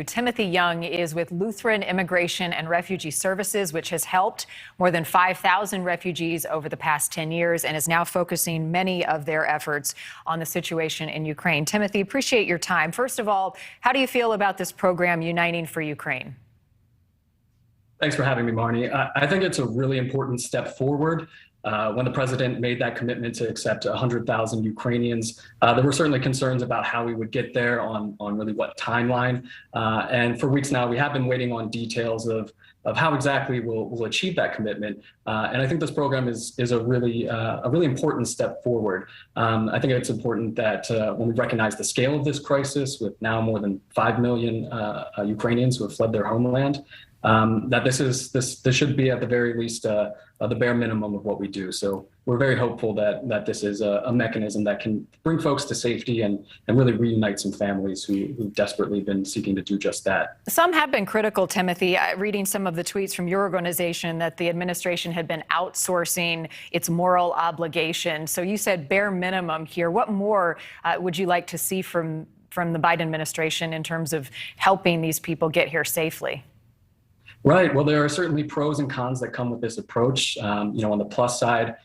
Timothy Young is with Lutheran Immigration and Refugee Services, which has helped more than 5,000 refugees over the past 10 years and is now focusing many of their efforts on the situation in Ukraine. Timothy, appreciate your time. First of all, how do you feel about this program, Uniting for Ukraine? Thanks for having me, Marnie. I think it's a really important step forward. When the president made that commitment to accept 100,000 Ukrainians, there were certainly concerns about how we would get there on really what timeline. And for weeks now, we have been waiting on details of how exactly we'll achieve that commitment. And I think this program is a really important step forward. I think it's important that when we recognize the scale of this crisis, with now more than 5 million Ukrainians who have fled their homeland, that this should be at the very least the bare minimum of what we do. So we're very hopeful that this is a mechanism that can bring folks to safety and really reunite some families who've desperately been seeking to do just that. Some have been critical, Timothy, reading some of the tweets from your organization that the administration had been outsourcing its moral obligation. So you said bare minimum here. What more would you like to see from the Biden administration in terms of helping these people get here safely? Right. Well, there are certainly pros and cons that come with this approach. On the plus side,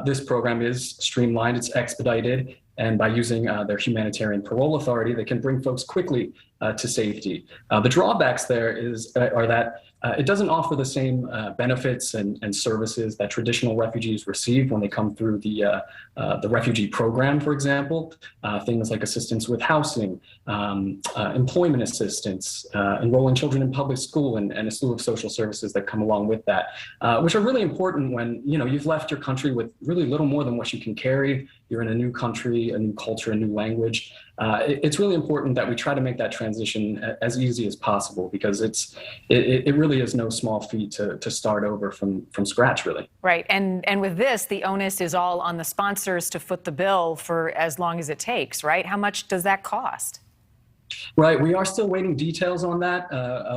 this program is streamlined, it's expedited, and by using their humanitarian parole authority, they can bring folks quickly to safety. The drawbacks there are that it doesn't offer the same benefits and services that traditional refugees receive when they come through the refugee program, for example. Things like assistance with housing, employment assistance, enrolling children in public school, and a slew of social services that come along with that, which are really important when you've left your country with really little more than what you can carry. You're in a new country, a new culture, a new language. It's really important that we try to make that transition as easy as possible, because it really is no small feat to start over from scratch, really. Right. And with this, the onus is all on the sponsors to foot the bill for as long as it takes, right? How much does that cost? Right. We are still waiting details on that.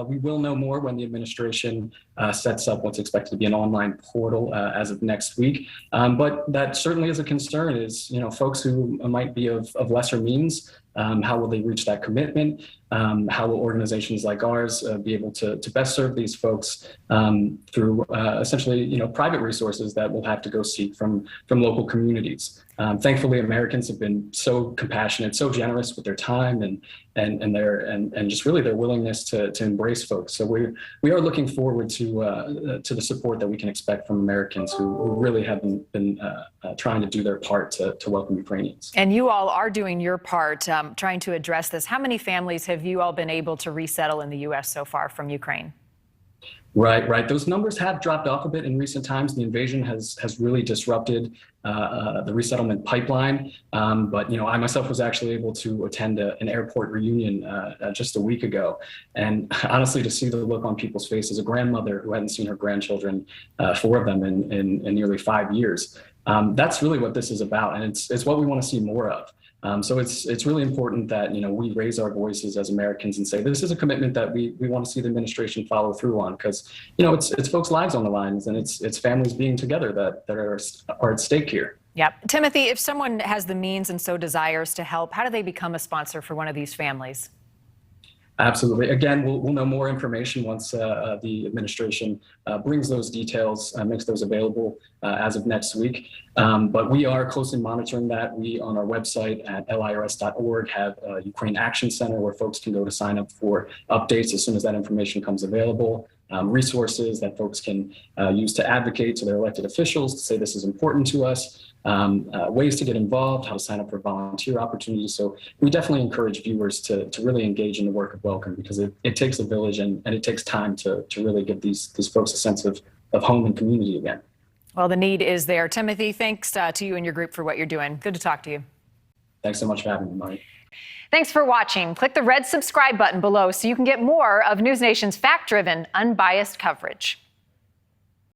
We will know more when the administration sets up what's expected to be an online portal as of next week. But that certainly is a concern, is, folks who might be of lesser means, how will they reach that commitment? How will organizations like ours be able to best serve these folks through essentially, private resources that we'll have to go seek from local communities? Thankfully, Americans have been so compassionate, so generous with their time and just really their willingness to embrace folks. So we are looking forward to the support that we can expect from Americans who really have been trying to do their part to welcome Ukrainians. And you all are doing your part, trying to address this. How many families have you all been able to resettle in the U.S. so far from Ukraine? Right. Those numbers have dropped off a bit in recent times. The invasion has really disrupted the resettlement pipeline. But I myself was actually able to attend an airport reunion just a week ago. And honestly, to see the look on people's faces, a grandmother who hadn't seen her grandchildren, 4 of them in nearly 5 years. That's really what this is about. And it's what we want to see more of. So it's really important that, we raise our voices as Americans and say, this is a commitment that we want to see the administration follow through on, because, it's folks' lives on the lines, and it's families being together that are at stake here. Yeah. Timothy, if someone has the means and so desires to help, how do they become a sponsor for one of these families? Absolutely. Again, we'll know more information once the administration brings those details, makes those available as of next week. But we are closely monitoring that. We, on our website at lirs.org, have a Ukraine Action Center where folks can go to sign up for updates as soon as that information comes available. Resources that folks can use to advocate to their elected officials, to say this is important to us. Ways to get involved, how to sign up for volunteer opportunities. So we definitely encourage viewers to really engage in the work of welcome, because it takes a village and it takes time to really give these folks a sense of home and community again. Well, the need is there. Timothy, thanks to you and your group for what you're doing. Good to talk to you. Thanks so much for having me, Marty. Thanks for watching. Click the red subscribe button below so you can get more of NewsNation's fact-driven, unbiased coverage.